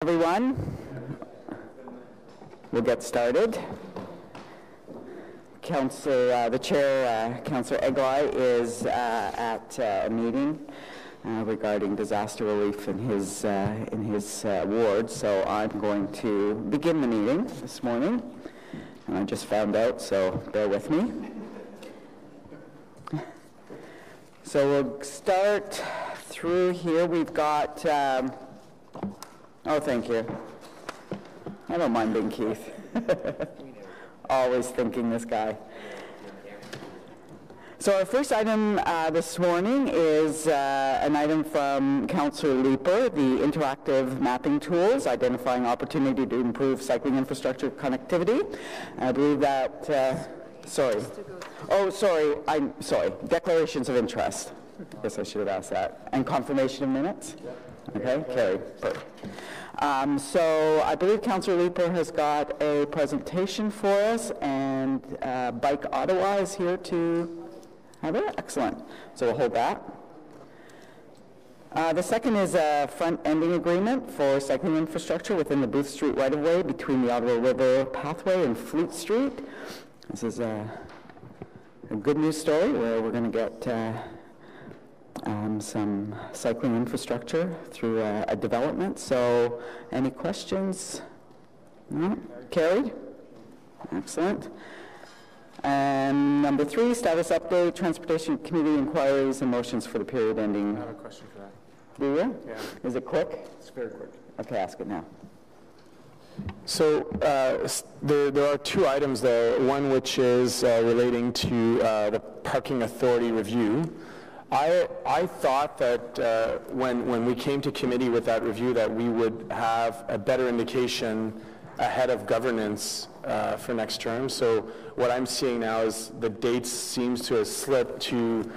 Everyone, we'll get started. The chair, Councillor Eglai, is at a meeting regarding disaster relief in his ward, so I'm going to begin the meeting this morning. And I just found out, so bear with me. So we'll start through here. We've got oh, thank you. I don't mind being Keith. Always thinking, this guy. So our first item this morning is an item from Councillor Leeper, the interactive mapping tools, identifying opportunity to improve cycling infrastructure connectivity. I believe that, I'm sorry, declarations of interest. I guess I should have asked that. And confirmation of minutes? Okay, carried. Perfect. So I believe Councillor Leeper has got a presentation for us, and Bike Ottawa is here to have it. Excellent. So we'll hold that. The second is a front-ending agreement for cycling infrastructure within the Booth Street right-of-way between the Ottawa River Pathway and Fleet Street. This is a good news story where we're going to get some cycling infrastructure through a development. So any questions? No? Carried? Excellent. And number 3, status update, Transportation Committee inquiries and motions for the period ending. I have a question for that. Do you? Yeah. Is it quick? It's very quick. Okay, ask it now. So there are 2 items there, one which is relating to the Parking Authority review. I thought that when we came to committee with that review that we would have a better indication ahead of governance for next term. So what I'm seeing now is the date seems to have slipped to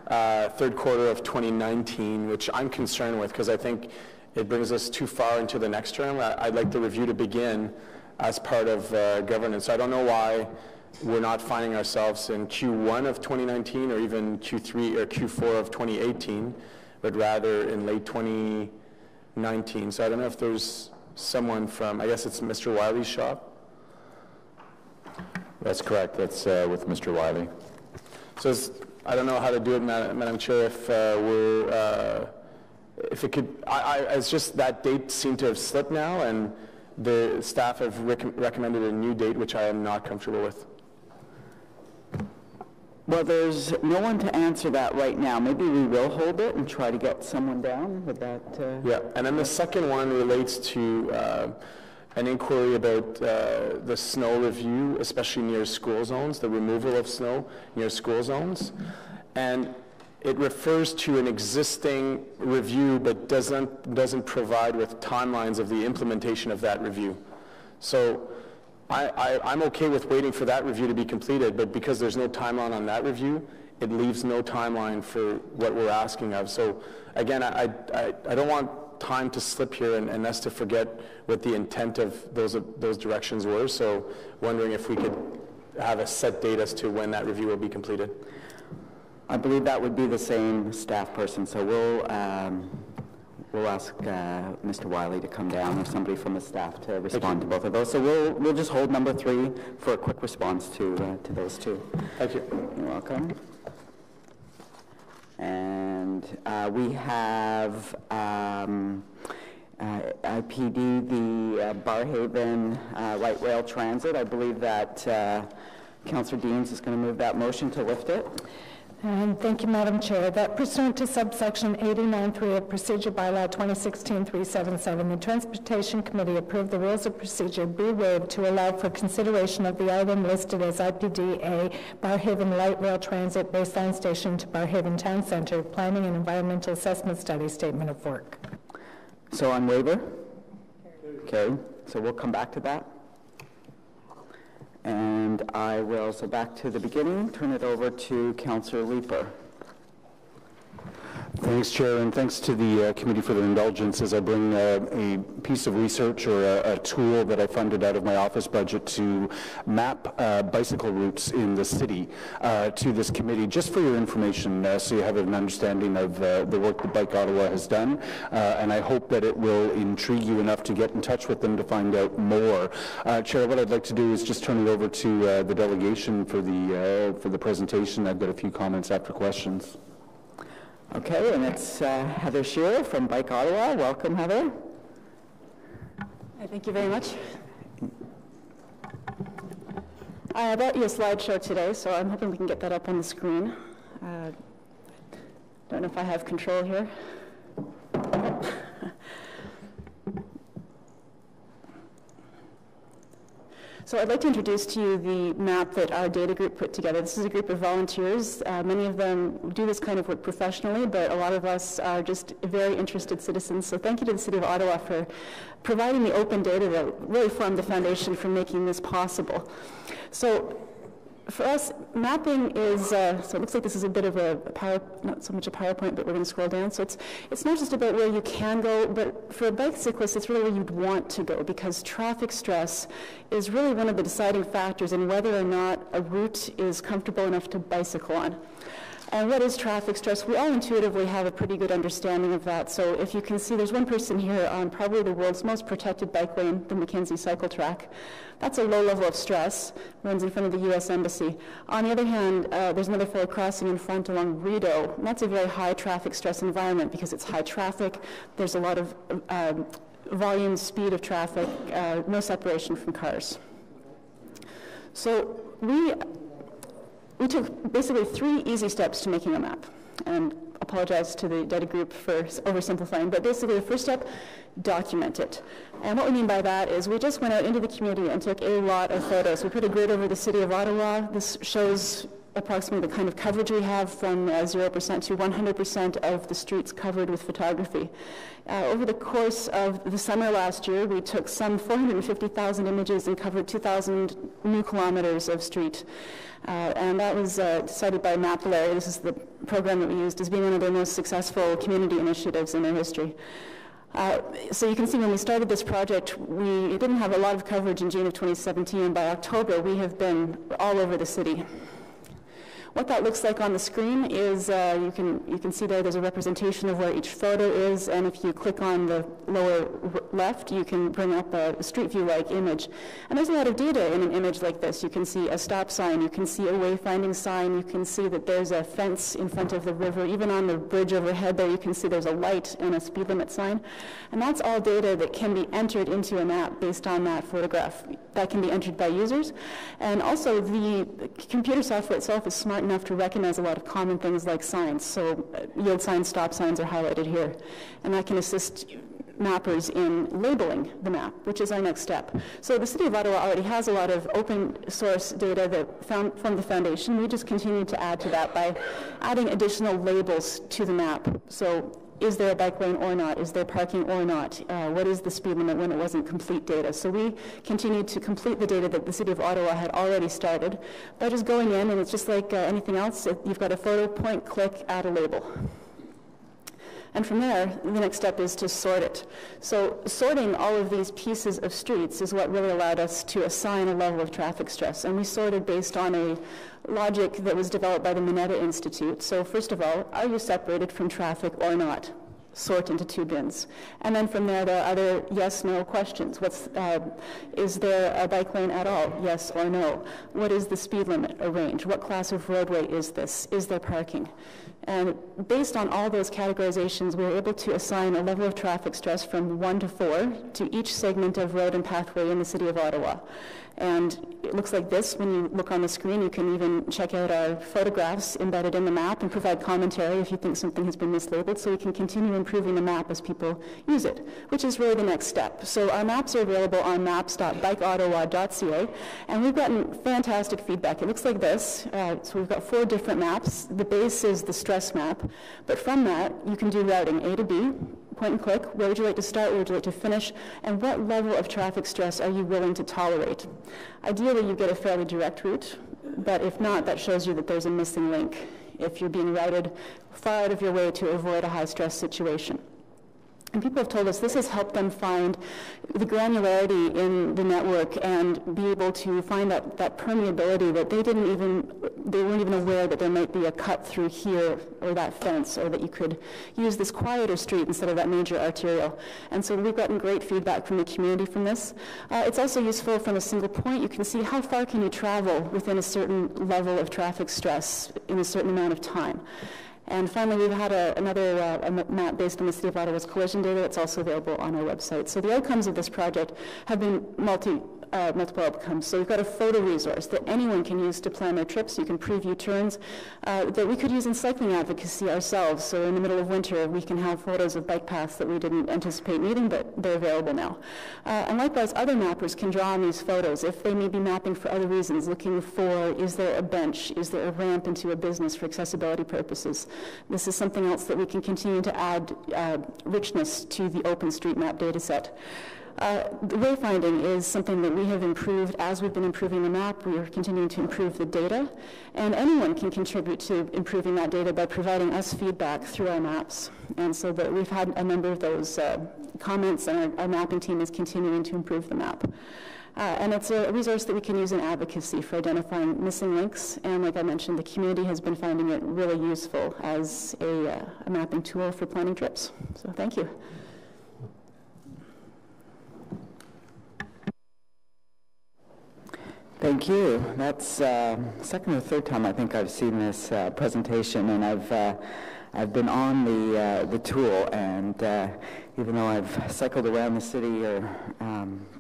third quarter of 2019, which I'm concerned with because I think it brings us too far into the next term. I'd like the review to begin as part of governance. So I don't know why we're not finding ourselves in Q1 of 2019 or even Q3 or Q4 of 2018, but rather in late 2019. So I don't know if there's someone from, I guess it's Mr. Wiley's shop? That's correct. That's with Mr. Wiley. So I don't know how to do it, Madam Chair, if it could, it's just that date seemed to have slipped now, and the staff have recommended a new date, which I am not comfortable with. Well, there's no one to answer that right now. Maybe we will hold it and try to get someone down with that. Yeah, and then the second one relates to an inquiry about the snow review, especially near school zones, the removal of snow near school zones. And it refers to an existing review but doesn't provide with timelines of the implementation of that review. So I'm okay with waiting for that review to be completed, but because there's no timeline on that review, it leaves no timeline for what we're asking of. So again, I don't want time to slip here and us to forget what the intent of those directions were. So wondering if we could have a set date as to when that review will be completed. I believe that would be the same staff person, so we'll ask Mr. Wiley to come down or somebody from the staff to respond to both of those. So we'll just hold number 3 for a quick response to those 2. Thank you. You're welcome. And we have IPD, the Barrhaven Light Rail Transit. I believe that Councillor Deans is going to move that motion to lift it. And thank you, Madam Chair. That pursuant to subsection 89.3 of Procedure Bylaw 2016-377, the Transportation Committee approved the rules of procedure be waived to allow for consideration of the item listed as IPD-A, Barrhaven Light Rail Transit Baseline Station to Barrhaven Town Centre, Planning and Environmental Assessment Study Statement of Work. So on waiver? Okay, so we'll come back to that. And I will, so back to the beginning, turn it over to Councillor Leeper. Thanks, Chair, and thanks to the committee for their indulgence as I bring a piece of research or a tool that I funded out of my office budget to map bicycle routes in the city to this committee, just for your information, so you have an understanding of the work that Bike Ottawa has done, and I hope that it will intrigue you enough to get in touch with them to find out more. Chair, what I'd like to do is just turn it over to the delegation for the presentation. I've got a few comments after questions. Okay, and it's Heather Shearer from Bike Ottawa. Welcome, Heather. Thank you very much. I brought you a slideshow today, so I'm hoping we can get that up on the screen. Don't know if I have control here. So I'd like to introduce to you the map that our data group put together. This is a group of volunteers. Many of them do this kind of work professionally, but a lot of us are just very interested citizens. So thank you to the City of Ottawa for providing the open data that really formed the foundation for making this possible. So for us, mapping is, so it looks like this is a bit of a not so much a PowerPoint, but we're going to scroll down. So it's not just about where you can go, but for a bike cyclist, it's really where you'd want to go, because traffic stress is really one of the deciding factors in whether or not a route is comfortable enough to bicycle on. And what is traffic stress? We all intuitively have a pretty good understanding of that. So if you can see, there's one person here on probably the world's most protected bike lane, the Mackenzie cycle track. That's a low level of stress, runs in front of the U.S. Embassy. On the other hand, there's another fellow crossing in front along Rideau, and that's a very high traffic stress environment because it's high traffic, there's a lot of volume, speed of traffic, no separation from cars. So we took basically 3 easy steps to making a map, and apologize to the data group for oversimplifying, but basically the first step, document it. And what we mean by that is we just went out into the community and took a lot of photos. We put a grid over the City of Ottawa. This shows approximately the kind of coverage we have, from 0% to 100% of the streets covered with photography. Over the course of the summer last year, we took some 450,000 images and covered 2,000 new kilometers of street. And that was decided by Mapillary. This is the program that we used as being one of their most successful community initiatives in their history. So you can see when we started this project, we didn't have a lot of coverage in June of 2017, and by October we have been all over the city. What that looks like on the screen is you can see there's a representation of where each photo is, and if you click on the lower left, you can bring up a street view-like image. And there's a lot of data in an image like this. You can see a stop sign, you can see a wayfinding sign, you can see that there's a fence in front of the river. Even on the bridge overhead there, you can see there's a light and a speed limit sign. And that's all data that can be entered into a map based on that photograph. That can be entered by users. And also the computer software itself is smart enough to recognize a lot of common things like signs. So yield signs, stop signs are highlighted here. And that can assist mappers in labeling the map, which is our next step. So the City of Ottawa already has a lot of open source data that from the foundation. We just continue to add to that by adding additional labels to the map. So is there a bike lane or not? Is there parking or not? What is the speed limit when it wasn't complete data? So we continue to complete the data that the City of Ottawa had already started by just going in, and it's just like anything else. You've got a photo, point, click, add a label. And from there, the next step is to sort it. So sorting all of these pieces of streets is what really allowed us to assign a level of traffic stress. And we sorted based on a logic that was developed by the Mineta Institute. So first of all, are you separated from traffic or not? Sort into 2 bins. And then from there are other yes, no questions. Is there a bike lane at all? Yes or no. What is the speed limit or range? What class of roadway is this? Is there parking? And based on all those categorizations, we were able to assign a level of traffic stress from 1 to 4 to each segment of road and pathway in the City of Ottawa. And it looks like this. When you look on the screen, you can even check out our photographs embedded in the map and provide commentary if you think something has been mislabeled, so we can continue improving the map as people use it, which is really the next step. So our maps are available on maps.bikeottawa.ca, and we've gotten fantastic feedback. It looks like this. So we've got 4 different maps. The base is the stress map, but from that, you can do routing A to B, point and click. Where would you like to start? Where would you like to finish? And what level of traffic stress are you willing to tolerate? Ideally, you get a fairly direct route, but if not, that shows you that there's a missing link if you're being routed far out of your way to avoid a high-stress situation. And people have told us this has helped them find the granularity in the network and be able to find that permeability that they weren't even aware that there might be a cut through here or that fence, or that you could use this quieter street instead of that major arterial. And so we've gotten great feedback from the community from this. It's also useful from a single point. You can see how far can you travel within a certain level of traffic stress in a certain amount of time. And finally, we've had another map based on the City of Ottawa's collision data that's also available on our website. So the outcomes of this project have been multiple outcomes. So we've got a photo resource that anyone can use to plan their trips. You can preview turns that we could use in cycling advocacy ourselves. So in the middle of winter, we can have photos of bike paths that we didn't anticipate needing, but they're available now. And likewise, other mappers can draw on these photos if they may be mapping for other reasons, looking for, is there a bench, is there a ramp into a business for accessibility purposes. This is something else that we can continue to add richness to the OpenStreetMap data set. The wayfinding is something that we have improved as we've been improving the map. We are continuing to improve the data, and anyone can contribute to improving that data by providing us feedback through our maps. And so that we've had a number of those comments, and our mapping team is continuing to improve the map. And it's a resource that we can use in advocacy for identifying missing links. And like I mentioned, the community has been finding it really useful as a mapping tool for planning trips. So thank you. Thank you. That's second or third time I think I've seen this presentation, and I've been on the tool, and even though I've cycled around the city or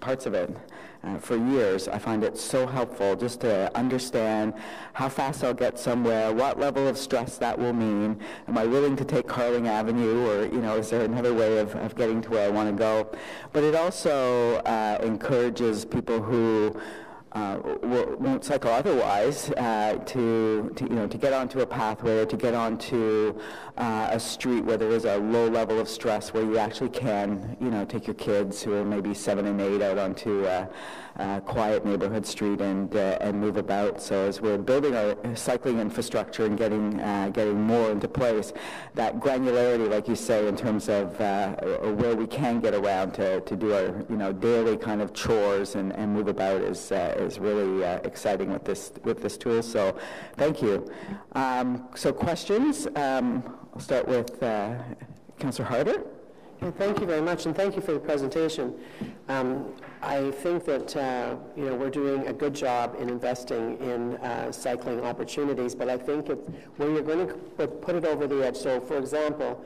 parts of it for years, I find it so helpful just to understand how fast I'll get somewhere, what level of stress that will mean. Am I willing to take Carling Avenue, or is there another way of getting to where I want to go? But it also encourages people who won't cycle otherwise to get onto a pathway, or to get onto a street where there is a low level of stress, where you actually can take your kids who are maybe 7 and 8 out onto a quiet neighborhood street and move about. So as we're building our cycling infrastructure and getting more into place, that granularity, like you say, in terms of where we can get around to do our daily kind of chores and move about is really exciting with this tool. So thank you. So questions? I'll start with Councillor Harder. Yeah, thank you very much, and thank you for the presentation. I think that we're doing a good job in investing in cycling opportunities, but I think where you're going to put it over the edge. So, for example,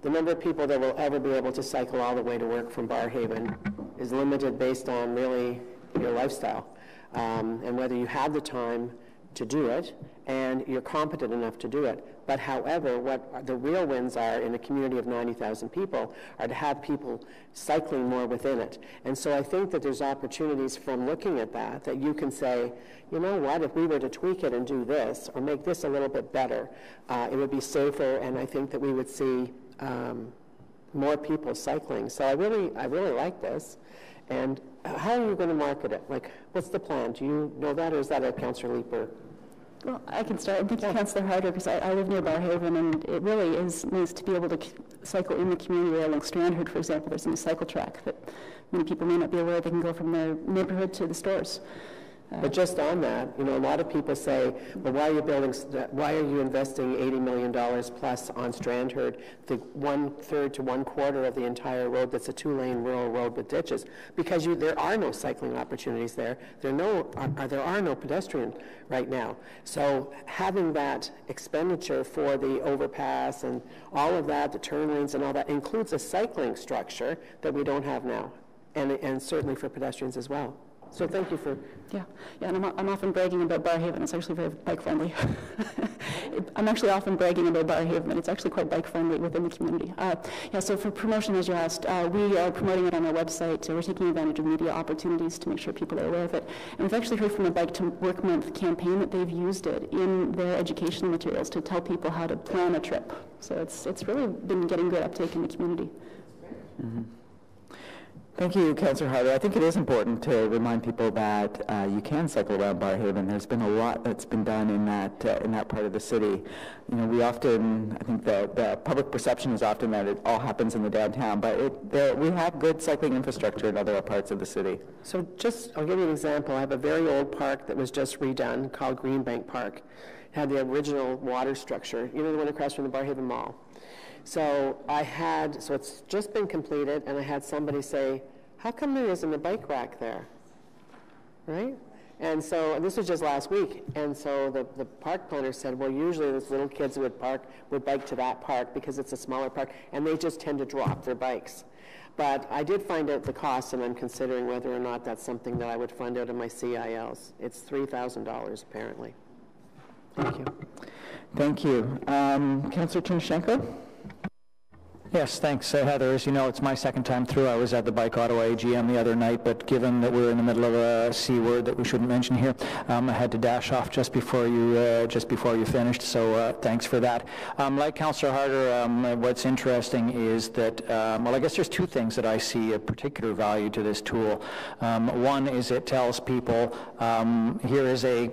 the number of people that will ever be able to cycle all the way to work from Barrhaven is limited based on really your lifestyle, and whether you have the time to do it and you're competent enough to do it. But however, what the real wins are in a community of 90,000 people are to have people cycling more within it. And so I think that there's opportunities from looking at that you can say, you know what, if we were to tweak it and do this or make this a little bit better, it would be safer, and I think that we would see more people cycling. So I really like this. And how are you going to market it? Like, what's the plan? Do you know that, or is that a Councillor Leeper? Well, I can start. I think Councillor Harder, because I live near Barrhaven, and it really is nice to be able to cycle in the community area. Like Strandherd, for example, there's a new cycle track that many people may not be aware they can go from their neighborhood to the stores. But just on that, a lot of people say, well, why are you investing $80 million plus on Strandherd, the 1/3 to 1/4 of the entire road that's a 2-lane rural road with ditches? Because there are no cycling opportunities there. There are no pedestrian right now. So having that expenditure for the overpass and all of that, the turn lanes and all that, includes a cycling structure that we don't have now, and certainly for pedestrians as well. So thank you for... Yeah, and I'm often bragging about Barrhaven. It's actually very bike-friendly. I'm actually often bragging about Barrhaven, and it's actually quite bike-friendly within the community. So for promotion, as you asked, we are promoting it on our website. We're taking advantage of media opportunities to make sure people are aware of it. And we've actually heard from a Bike to Work Month campaign that they've used it in their educational materials to tell people how to plan a trip. So it's really been getting good uptake in the community. Mm-hmm. Thank you, Councillor Harder. I think it is important to remind people that you can cycle around Barrhaven. There's been a lot that's been done in that part of the city. You know, we often, I think the public perception is often that it all happens in the downtown, but we have good cycling infrastructure in other parts of the city. So I'll give you an example. I have a very old park that was just redone called Greenbank Park. It had the original water structure, you know, the one across from the Barrhaven Mall. So it's just been completed, and I had somebody say, how come there isn't a bike rack there, right? And so this was just last week, and so the park planner said, well, usually those little kids would bike to that park because it's a smaller park, and they just tend to drop their bikes. But I did find out the cost, and I'm considering whether or not that's something that I would fund out of my CILs. It's $3,000 apparently. Thank you. Thank you. Councillor Tymoshenko? Yes, thanks, Heather. As you know, it's my second time through. I was at the Bike Ottawa AGM the other night, but given that we're in the middle of a C word that we shouldn't mention here, I had to dash off just before you finished. So thanks for that. Like Councillor Harder, what's interesting is that I guess there's two things that I see a particular value to this tool. One is it tells people here is a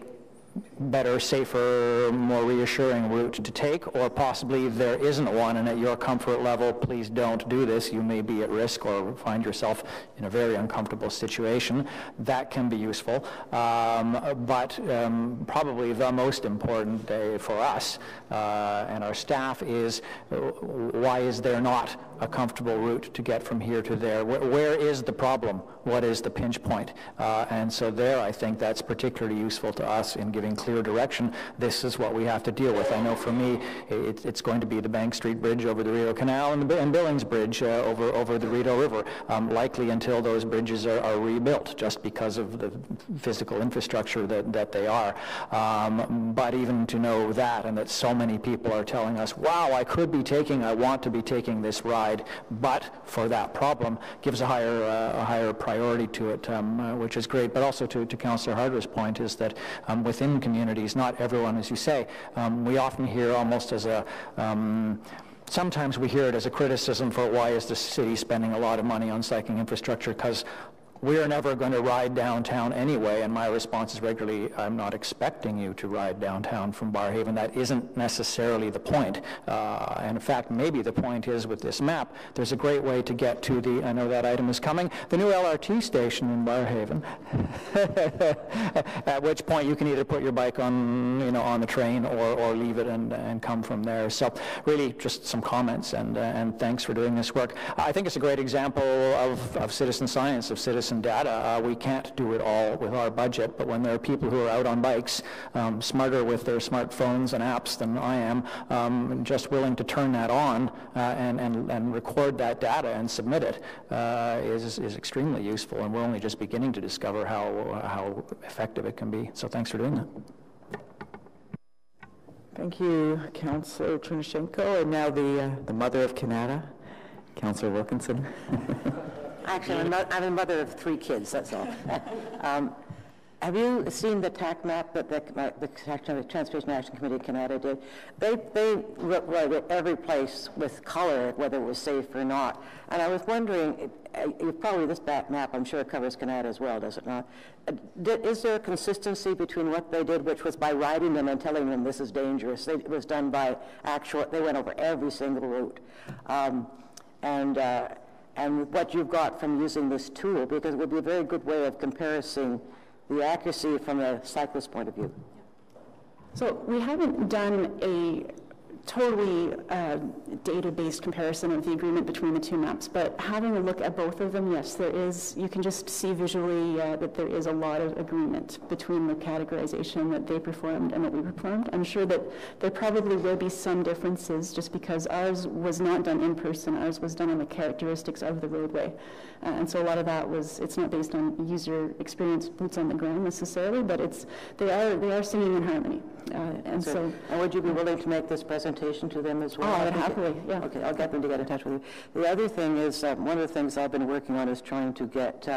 better, safer, more reassuring route to take, or possibly there isn't one, and at your comfort level, please don't do this. You may be at risk or find yourself in a very uncomfortable situation. That can be useful. But probably the most important for us and our staff is why is there not a comfortable route to get from here to there? Where is the problem? What is the pinch point? And so there, I think that's particularly useful to us in giving clear direction. This is what we have to deal with. I know for me, it's going to be the Bank Street Bridge over the Rideau Canal and Billings Bridge over the Rideau River, likely until those bridges are rebuilt, just because of the physical infrastructure that they are. But even to know that, and that so many people are telling us, wow, I want to be taking this ride, but for that problem, gives a higher priority to it, which is great. But also to Councillor Harder's point is that within communities, not everyone, as you say, we often hear almost as a sometimes we hear it as a criticism for why is the city spending a lot of money on cycling infrastructure, because we are never going to ride downtown anyway, and my response is regularly, I'm not expecting you to ride downtown from Barrhaven. That isn't necessarily the point. And in fact, maybe the point is with this map, there's a great way to get to the, I know that item is coming, the new LRT station in Barrhaven, at which point you can either put your bike on, on the train or leave it and come from there. So really just some comments, and thanks for doing this work. I think it's a great example of citizen science, of citizen data. We can't do it all with our budget, but when there are people who are out on bikes, smarter with their smartphones and apps than I am, just willing to turn that on and record that data and submit it is extremely useful, and we're only just beginning to discover how effective it can be. So thanks for doing that. Thank you, Councillor Tymoshenko. And now the mother of Canada, Councillor Wilkinson. Actually, I'm a mother of 3 kids, that's all. Have you seen the TAC map that the Transportation Action Committee of Canada did? They wrote every place with color, whether it was safe or not. And I was wondering, probably this map, I'm sure, covers Canada as well, does it not? Is there a consistency between what they did, which was by writing them and telling them this is dangerous? It was done by they went over every single route. And what you've got from using this tool, because it would be a very good way of comparing the accuracy from a cyclist point of view. So we haven't done a totally data-based comparison of the agreement between the two maps, but having a look at both of them, yes, there is, you can just see visually that there is a lot of agreement between the categorization that they performed and what we performed. I'm sure that there probably will be some differences just because ours was not done in person, ours was done on the characteristics of the roadway. And so a lot of that it's not based on user experience, boots on the ground necessarily, but they are singing in harmony. And would you be willing to make this presentation to them as well? Oh, I'd happily, yeah. Okay, I'll get them to get in touch with you. The other thing is, one of the things I've been working on is trying to get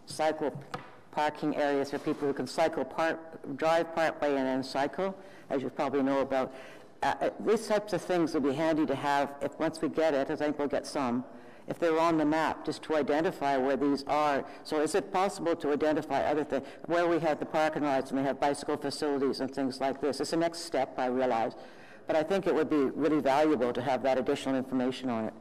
cycle parking areas for people who can drive part way and then cycle, as you probably know about. These types of things would be handy to have if once we get it, as I think we'll get some, if they're on the map, just to identify where these are. So is it possible to identify other things, where we have the park and rides and we have bicycle facilities and things like this? It's the next step, I realize, but I think it would be really valuable to have that additional information on it.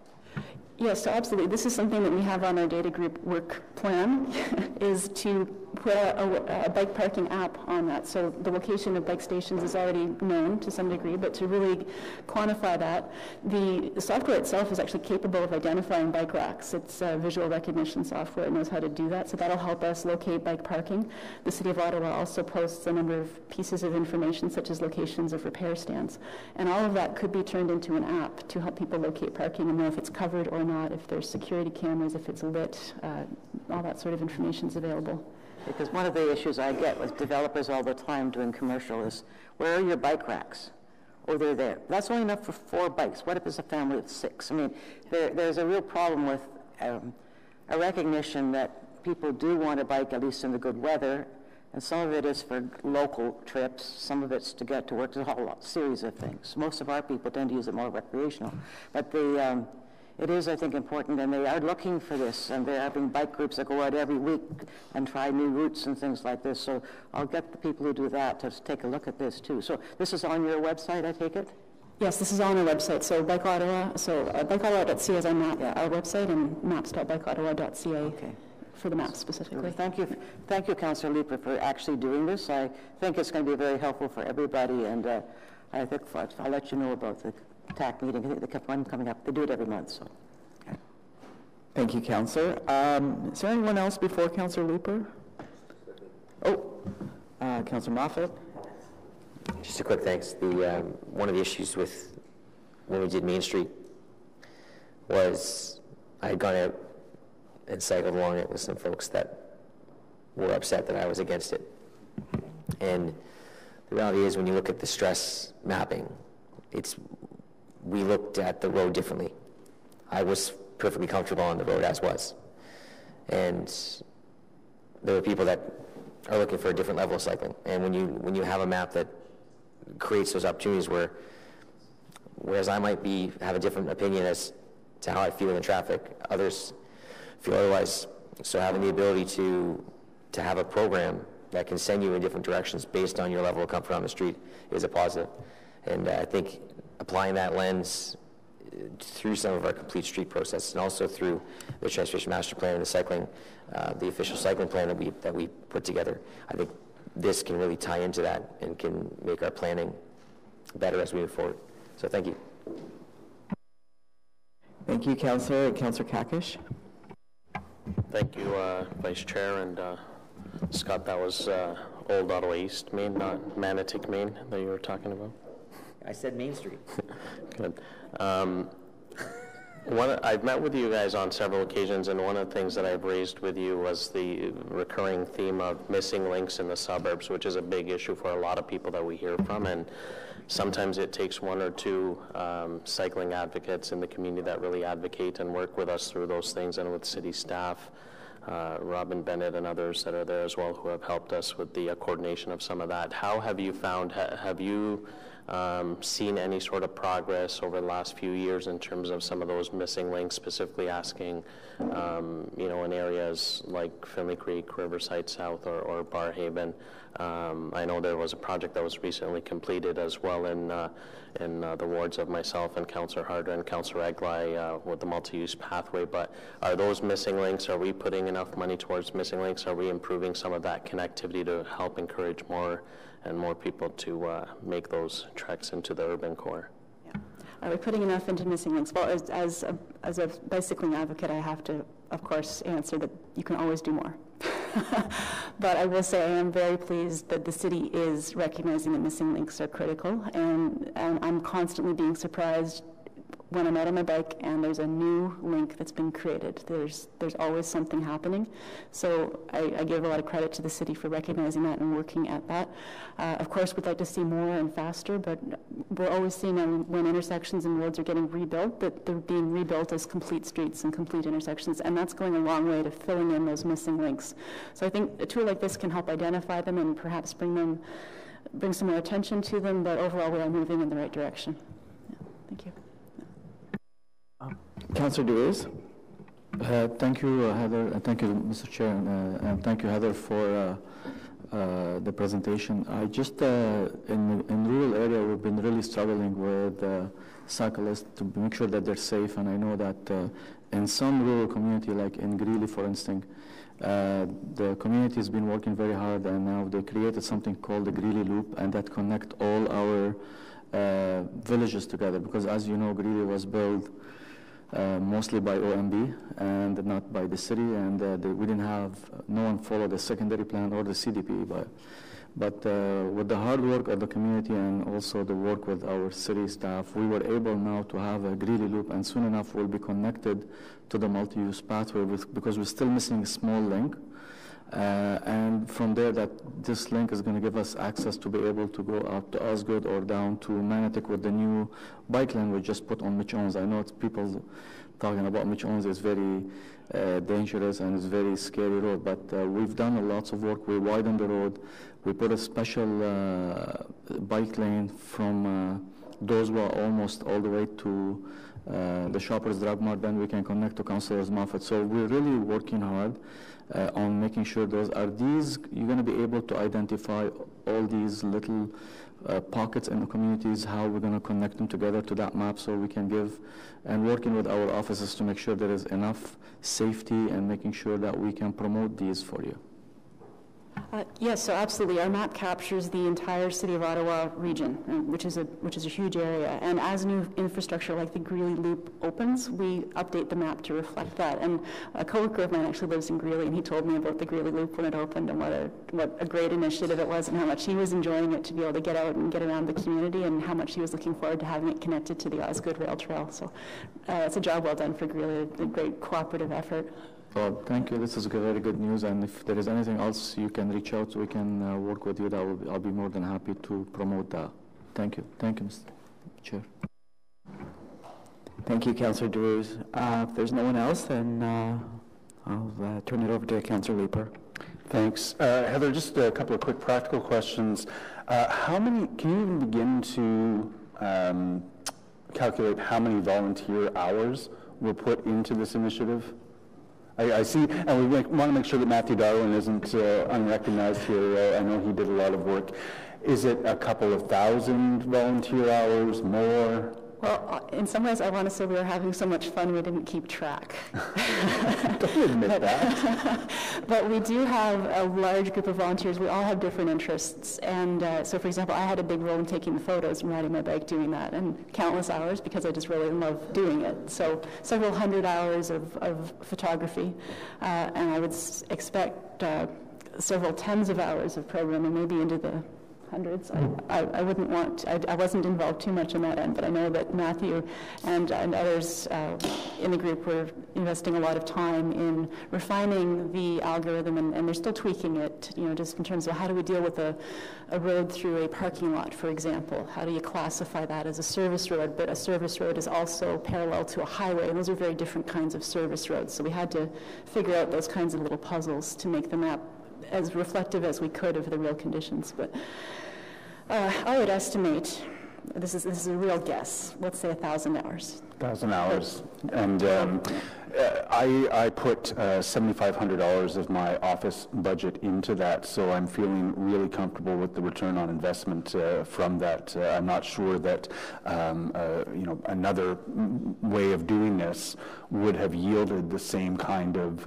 Yes, so absolutely. This is something that we have on our data group work plan, is to put a bike parking app on that. So the location of bike stations is already known to some degree, but to really quantify that, the software itself is actually capable of identifying bike racks. It's visual recognition software. It knows how to do that, so that'll help us locate bike parking. The City of Ottawa also posts a number of pieces of information, such as locations of repair stands. And all of that could be turned into an app to help people locate parking and know if it's covered or not, if there's security cameras, if it's lit, all that sort of information is available. Because one of the issues I get with developers all the time doing commercial is, where are your bike racks? Oh, they're there. That's only enough for 4 bikes. What if it's a family of 6? I mean, there's a real problem with a recognition that people do want a bike, at least in the good weather, and some of it is for local trips, some of it's to get to work. There's a whole series of things. Most of our people tend to use it more recreational. But it is, I think, important, and they are looking for this, and they're having bike groups that go out every week and try new routes and things like this. So I'll get the people who do that to take a look at this too. So this is on your website, I take it? Yes, this is on our website. So Bike Ottawa, so bikeottawa.ca is our website, and maps.bikeottawa.ca. Okay. For the map specifically. Thank you, Councillor Leeper, for actually doing this. I think it's going to be very helpful for everybody, and I think I'll let you know about the TAC meeting. I think they kept one coming up. They do it every month. So. Okay. Thank you, Councillor. Is there anyone else before Councillor Leeper? Oh, Councillor Moffat. Just a quick thanks. One of the issues with when we did Main Street was I had gone out and cycled along it with some folks that were upset that I was against it. And the reality is, when you look at the stress mapping, we looked at the road differently. I was perfectly comfortable on the road as was. And there were people that are looking for a different level of cycling. And when you have a map that creates those opportunities whereas I might have a different opinion as to how I feel in traffic, others feel otherwise. So having the ability to have a program that can send you in different directions based on your level of comfort on the street is a positive. And I think applying that lens through some of our complete street process, and also through the Transportation Master Plan and the cycling, the official cycling plan that we put together, I think this can really tie into that and can make our planning better as we move forward. So thank you. Thank you, Councillor. Councillor Kakish. Thank you, Vice Chair, and Scott, that was Old Ottawa East Main, not Manotick Main that you were talking about? I said Main Street. Good. I've met with you guys on several occasions, and one of the things that I've raised with you was the recurring theme of missing links in the suburbs, which is a big issue for a lot of people that we hear from, and sometimes it takes 1 or 2 cycling advocates in the community that really advocate and work with us through those things, and with city staff, Robin Bennett and others that are there as well, who have helped us with the coordination of some of that. How have you found, have you seen any sort of progress over the last few years in terms of some of those missing links, specifically asking, in areas like Finley Creek, Riverside South, or Barrhaven? I know there was a project that was recently completed as well in the wards of myself and Councillor Harder and Councillor Eglai with the multi-use pathway, but are those missing links, are we putting enough money towards missing links? Are we improving some of that connectivity to help encourage more and more people to make those treks into the urban core? Yeah. Are we putting enough into missing links? Well, as a bicycling advocate, I have to, of course, answer that you can always do more. But I will say I am very pleased that the city is recognizing that missing links are critical, and I'm constantly being surprised when I'm out on my bike and there's a new link that's been created. There's always something happening. So I give a lot of credit to the city for recognizing that and working at that. Of course, we'd like to see more and faster, but we're always seeing when intersections and roads are getting rebuilt, that they're being rebuilt as complete streets and complete intersections, and that's going a long way to filling in those missing links. So I think a tool like this can help identify them and perhaps bring some more attention to them, but overall we are moving in the right direction. Yeah, thank you. Councillor Dewars. Thank you, Heather, and thank you, Mr. Chair, and thank you, Heather, for the presentation. I just, in rural area, we've been really struggling with cyclists to make sure that they're safe, and I know that in some rural community, like in Greeley, for instance, the community has been working very hard, and now they created something called the Greeley Loop, and that connect all our villages together, because as you know, Greeley was built mostly by OMB and not by the city, and we didn't have, no one followed the secondary plan or the CDP. But with the hard work of the community and also the work with our city staff, we were able now to have a Greeley Loop, and soon enough we'll be connected to the multi-use pathway because we're still missing a small link. And from there, this link is going to give us access to be able to go up to Osgood or down to Manotick with the new bike lane we just put on Mitch-Owens. I know it's people talking about Mitch-Owens is very dangerous and it's very scary road, but we've done lots of work. We widened the road. We put a special bike lane from Dozwa almost all the way to the Shoppers Drug Mart. Then we can connect to Councillor's Moffat. So we're really working hard on making sure you're going to be able to identify all these little pockets in the communities, how we're going to connect them together to that map so we can give, and working with our offices to make sure there is enough safety and making sure that we can promote these for you. Yes, so absolutely. Our map captures the entire City of Ottawa region, which is a huge area. And as new infrastructure like the Greeley Loop opens, we update the map to reflect that. And a coworker of mine actually lives in Greeley, and he told me about the Greeley Loop when it opened and what a great initiative it was, and how much he was enjoying it to be able to get out and get around the community, and how much he was looking forward to having it connected to the Osgood Rail Trail. So it's a job well done for Greeley, a great cooperative effort. Well, thank you. This is very good news. And if there is anything else you can reach out, so we can work with you. I'll be more than happy to promote that. Thank you. Thank you, Mr. Chair. Thank you, Councillor Drews. If there's no one else, then I'll turn it over to Councillor Leeper. Thanks. Heather, just a couple of quick practical questions. Can you even begin to calculate how many volunteer hours were put into this initiative? I see, and we want to make sure that Matthew Darwin isn't unrecognized here. I know he did a lot of work. Is it a couple of thousand volunteer hours, more? Well, in some ways, I want to say we were having so much fun we didn't keep track. Don't admit that. But we do have a large group of volunteers. We all have different interests. And so, for example, I had a big role in taking the photos and riding my bike doing that, and countless hours because I just really love doing it. So several hundred hours of photography. And I would expect several tens of hours of programming, maybe into the hundreds. I wouldn't want, I wasn't involved too much on that end, but I know that Matthew and others in the group were investing a lot of time in refining the algorithm, and they're still tweaking it, just in terms of how do we deal with a road through a parking lot, for example. How do you classify that as a service road? But a service road is also parallel to a highway, and those are very different kinds of service roads. So we had to figure out those kinds of little puzzles to make the map as reflective as we could of the real conditions. But I would estimate, this is a real guess, let's say 1,000 hours. 1,000 hours. And I put $7,500 of my office budget into that, so I'm feeling really comfortable with the return on investment from that. I'm not sure that another way of doing this would have yielded the same kind of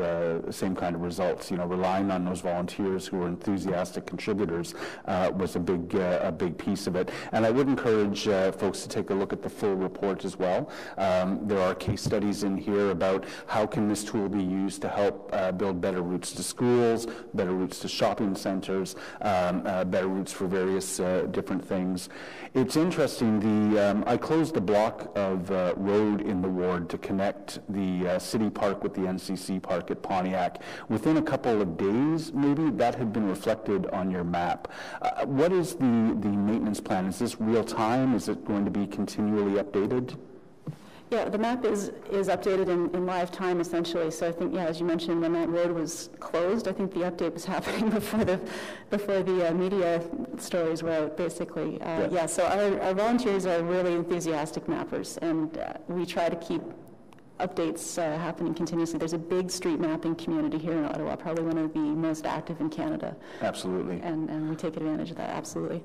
results. Relying on those volunteers who are enthusiastic contributors was a big piece of it. And I would encourage folks to take a look at the full report as well. There are case studies in here about how can this tool be used to help build better routes to schools, better routes to shopping centers, better routes for various different things. It's interesting, I closed a block of road in the ward to connect the city park with the NCC park at Pontiac. Within a couple of days, maybe, that had been reflected on your map. What is the maintenance plan? Is this real time? Is it going to be continually updated? Yeah, the map is updated in live time, essentially. So I think, as you mentioned, when that road was closed, I think the update was happening before the media stories were out, basically. So our volunteers are really enthusiastic mappers, and we try to keep updates happening continuously. There's a big street mapping community here in Ottawa, probably one of the most active in Canada. Absolutely. And we take advantage of that, absolutely.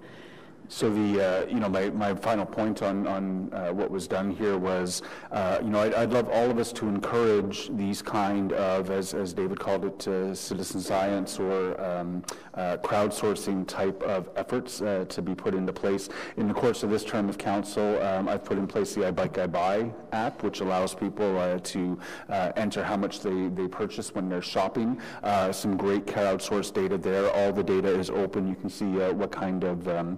So the, my final point on what was done here was, I'd love all of us to encourage these kind of, as David called it, citizen science or crowdsourcing type of efforts to be put into place. In the course of this term of council, I've put in place the I Bike, I Buy app, which allows people to enter how much they purchase when they're shopping. Some great crowdsourced data there. All the data is open. You can see what kind of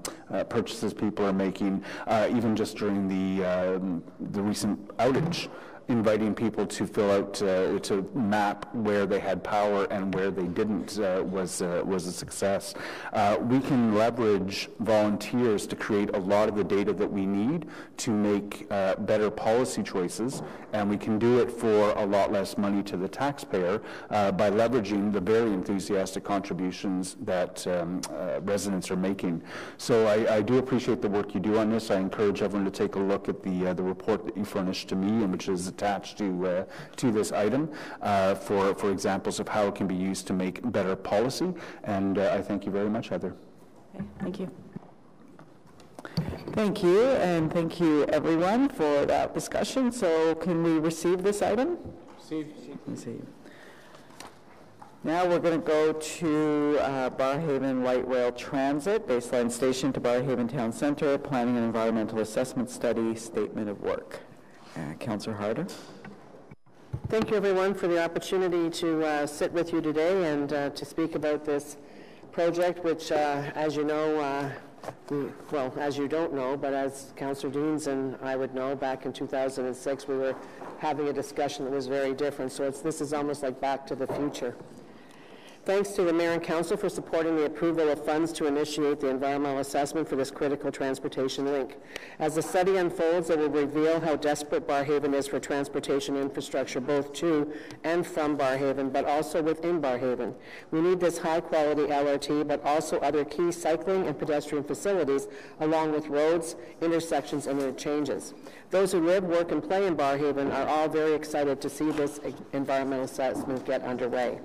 purchases people are making, even just during the recent outage, inviting people to fill out, to map where they had power and where they didn't was a success. We can leverage volunteers to create a lot of the data that we need to make better policy choices, and we can do it for a lot less money to the taxpayer by leveraging the very enthusiastic contributions that residents are making. So I do appreciate the work you do on this. I encourage everyone to take a look at the report that you furnished to me, and which is attached to this item for examples of how it can be used to make better policy. And I thank you very much, Heather. Okay, thank you. Thank you, and thank you everyone for that discussion. So can we receive this item? Receive. Now we're going to go to Barrhaven Light Rail Transit, baseline station to Barrhaven Town Centre, planning and environmental assessment study, statement of work. Councillor Harder. Thank you, everyone, for the opportunity to sit with you today and to speak about this project, which, as you know, well, as you don't know, but as Councillor Deans and I would know, back in 2006, we were having a discussion that was very different. So this is almost like back to the future. Thanks to the Mayor and Council for supporting the approval of funds to initiate the environmental assessment for this critical transportation link. As the study unfolds, it will reveal how desperate Barrhaven is for transportation infrastructure, both to and from Barrhaven, but also within Barrhaven. We need this high-quality LRT, but also other key cycling and pedestrian facilities, along with roads, intersections, and interchanges. Those who live, work, and play in Barrhaven are all very excited to see this environmental assessment get underway.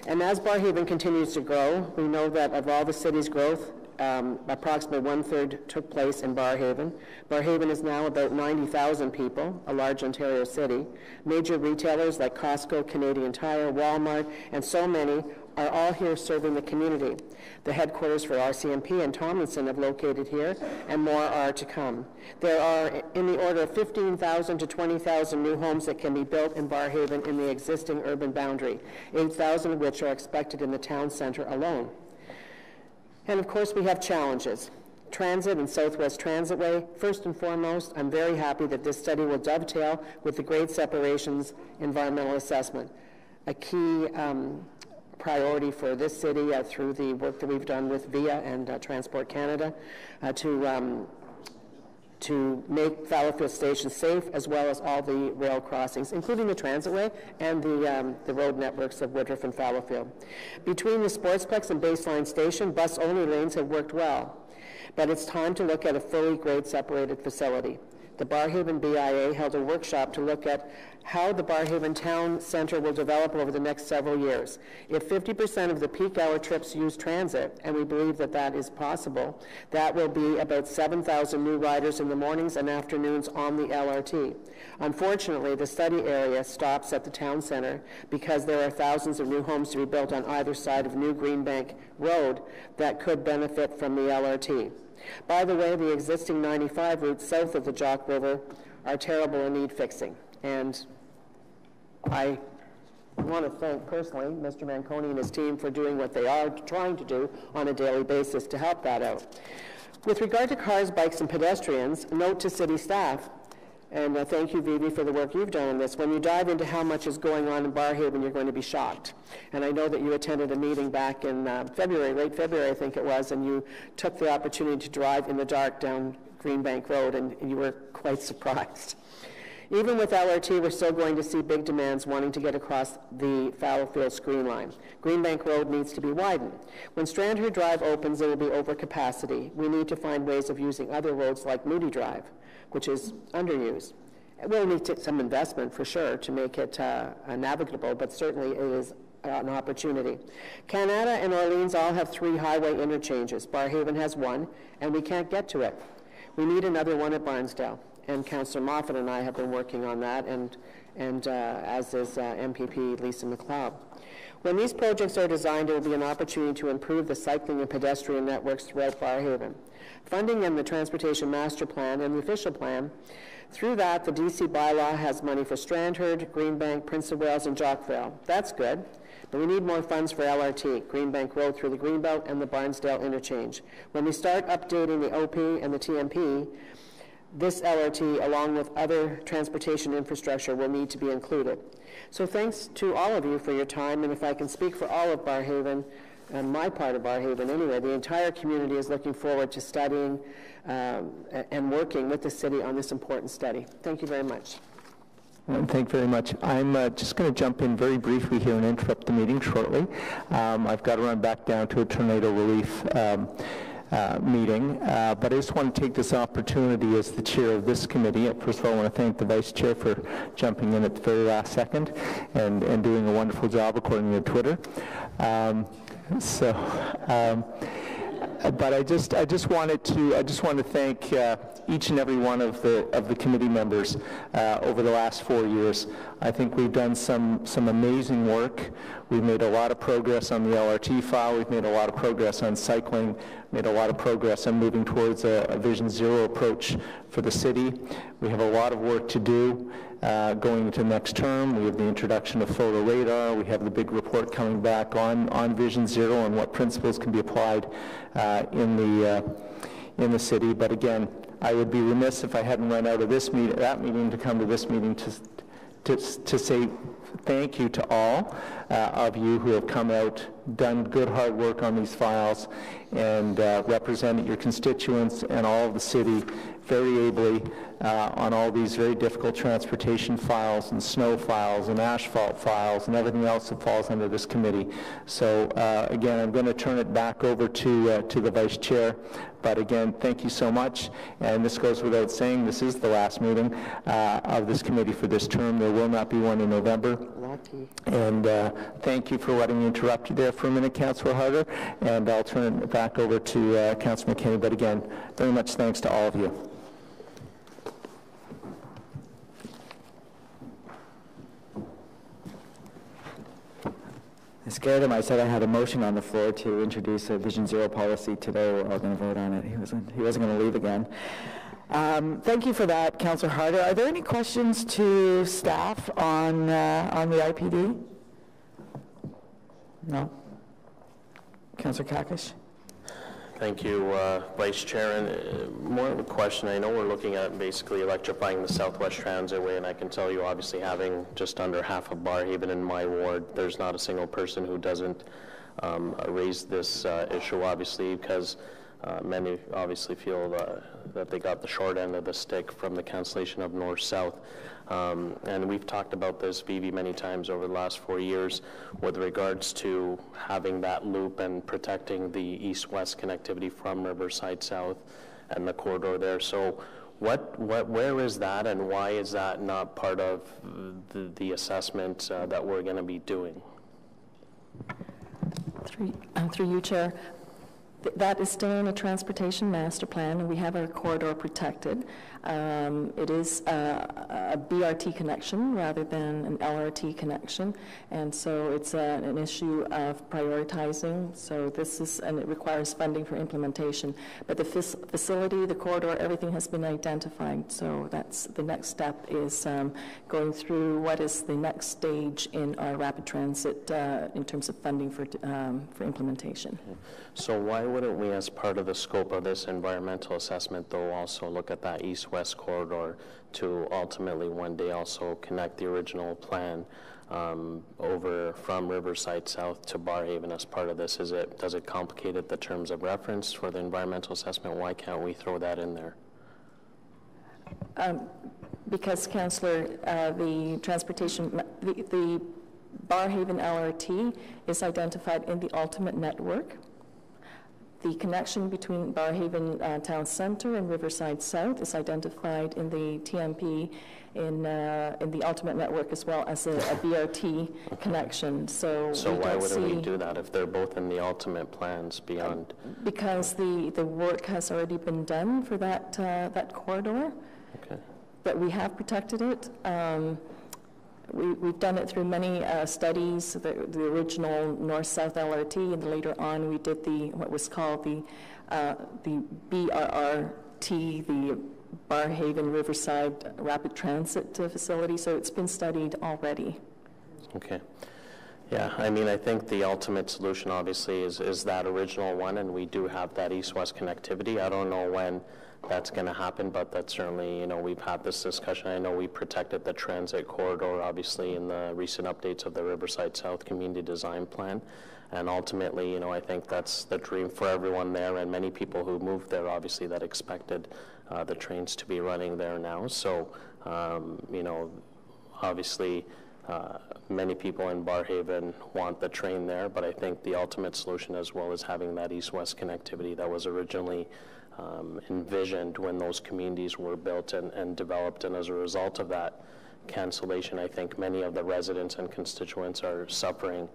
And as Barrhaven continues to grow, we know that of all the city's growth, approximately 1/3 took place in Barrhaven. Barrhaven is now about 90,000 people, a large Ontario city. Major retailers like Costco, Canadian Tire, Walmart, and so many are all here serving the community. The headquarters for RCMP and Tomlinson have located here, and more are to come. There are in the order of 15,000 to 20,000 new homes that can be built in Barrhaven in the existing urban boundary, 8,000 of which are expected in the town centre alone. And of course, we have challenges. Transit and Southwest Transitway. First and foremost, I'm very happy that this study will dovetail with the grade separations environmental assessment, a key priority for this city through the work that we've done with VIA and Transport Canada to make Fallowfield Station safe, as well as all the rail crossings, including the Transitway and the road networks of Woodruff and Fallowfield. Between the Sportsplex and Baseline Station, bus-only lanes have worked well, but it's time to look at a fully grade-separated facility. The Barrhaven BIA held a workshop to look at how the Barrhaven Town Centre will develop over the next several years. If 50% of the peak hour trips use transit, and we believe that that is possible, that will be about 7,000 new riders in the mornings and afternoons on the LRT. Unfortunately, the study area stops at the town centre because there are thousands of new homes to be built on either side of New Greenbank Road that could benefit from the LRT. By the way, the existing 95 routes south of the Jock River are terrible and need fixing. And I want to thank personally Mr. Manconi and his team for doing what they are trying to do on a daily basis to help that out. With regard to cars, bikes, and pedestrians, note to city staff, and thank you, Vivi, for the work you've done on this. When you dive into how much is going on in Barrhaven, you're going to be shocked. And I know that you attended a meeting back in February, late February, I think it was, and you took the opportunity to drive in the dark down Greenbank Road, and you were quite surprised. Even with LRT, we're still going to see big demands wanting to get across the Fallowfield screen line. Greenbank Road needs to be widened. When Strandherd Drive opens, there will be overcapacity. We need to find ways of using other roads like Moody Drive, which is underused. It will need some investment for sure to make it navigable, but certainly it is an opportunity. Canada and Orleans all have 3 highway interchanges. Barrhaven has 1, and we can't get to it. We need another one at Barnsdale, and Councillor Moffat and I have been working on that, and as is MPP Lisa MacLeod. When these projects are designed, it will be an opportunity to improve the cycling and pedestrian networks throughout Barrhaven. Funding in the Transportation Master Plan and the official plan, through that, the DC bylaw has money for Strandherd, Greenbank, Prince of Wales, and Jockville. That's good, but we need more funds for LRT, Greenbank Road through the Greenbelt and the Barnsdale interchange. When we start updating the OP and the TMP, this LRT, along with other transportation infrastructure, will need to be included. So thanks to all of you for your time, and if I can speak for all of Barrhaven, and my part of Barrhaven anyway, the entire community is looking forward to studying and working with the city on this important study. Thank you very much. Thank you very much. I'm just going to jump in very briefly here and interrupt the meeting shortly. I've got to run back down to a tornado relief meeting, but I just want to take this opportunity as the chair of this committee. First of all, I want to thank the vice chair for jumping in at the very last second and doing a wonderful job according to Twitter. But I just wanted to thank each and every one of the committee members over the last 4 years. I think we've done some amazing work. We've made a lot of progress on the LRT file. We've made a lot of progress on cycling. Made a lot of progress on moving towards a Vision Zero approach for the city. We have a lot of work to do going into next term. We have the introduction of photo radar. We have the big report coming back on Vision Zero and what principles can be applied in the city. But again, I would be remiss if I hadn't run out of that meeting to come to this meeting to say thank you to all of you who have come out, done good hard work on these files, and represented your constituents and all of the city very ably on all these very difficult transportation files and snow files and asphalt files and everything else that falls under this committee. So again, I'm going to turn it back over to the vice chair. But again, thank you so much. And this goes without saying, this is the last meeting of this committee for this term. There will not be one in November. And thank you for letting me interrupt you there for a minute, Councillor Harder. And I'll turn it back over to Councillor McKinney. But again, very much thanks to all of you. I scared him. I said I had a motion on the floor to introduce a Vision Zero policy today. We're all going to vote on it. He wasn't going to leave again. Thank you for that, Councillor Harder. Are there any questions to staff on the IPD? No? Councillor Kakish? Thank you, Vice Chair. And more of a question, I know we're looking at basically electrifying the Southwest Transitway, and I can tell you, obviously, having just under half of Barrhaven in my ward, there's not a single person who doesn't raise this issue, obviously, because many obviously feel that they got the short end of the stick from the cancellation of North-South. And we've talked about this, Vivi, many times over the last 4 years with regards to having that loop and protecting the east-west connectivity from Riverside South and the corridor there. So where is that, and why is that not part of the assessment that we're going to be doing? Through you, Chair. That is still in a transportation master plan, and we have our corridor protected. It is a BRT connection rather than an LRT connection, and so it's an issue of prioritizing. So this is, and it requires funding for implementation. But the facility, the corridor, everything has been identified. So that's the next step is going through what is the next stage in our rapid transit in terms of funding for implementation. So why wouldn't we, as part of the scope of this environmental assessment, though, also look at that east-west corridor to ultimately one day also connect the original plan over from Riverside South to Barrhaven as part of this? Does it complicate the terms of reference for the environmental assessment? Why can't we throw that in there? Because, Councillor, the transportation, the Barrhaven LRT is identified in the ultimate network. The connection between Barrhaven Town Center and Riverside South is identified in the TMP in the ultimate network as well as a BRT connection. So why wouldn't we do that if they're both in the ultimate plans beyond? Because the work has already been done for that corridor. Okay. But we have protected it. We've done it through many studies, the original north-south LRT, and later on we did what was called the BRRT, the Barrhaven Riverside Rapid Transit Facility, so it's been studied already. Okay. Yeah, I mean, I think the ultimate solution obviously is that original one, and we do have that east-west connectivity. I don't know when that's going to happen, but that's certainly, we've had this discussion. I know we protected the transit corridor, obviously, in the recent updates of the Riverside South Community Design Plan. And ultimately, I think that's the dream for everyone there, and many people who moved there, obviously, that expected the trains to be running there now. So, obviously, many people in Barrhaven want the train there, but I think the ultimate solution, as well as having that east-west connectivity that was originally envisioned when those communities were built and developed, and as a result of that cancellation, I think many of the residents and constituents are suffering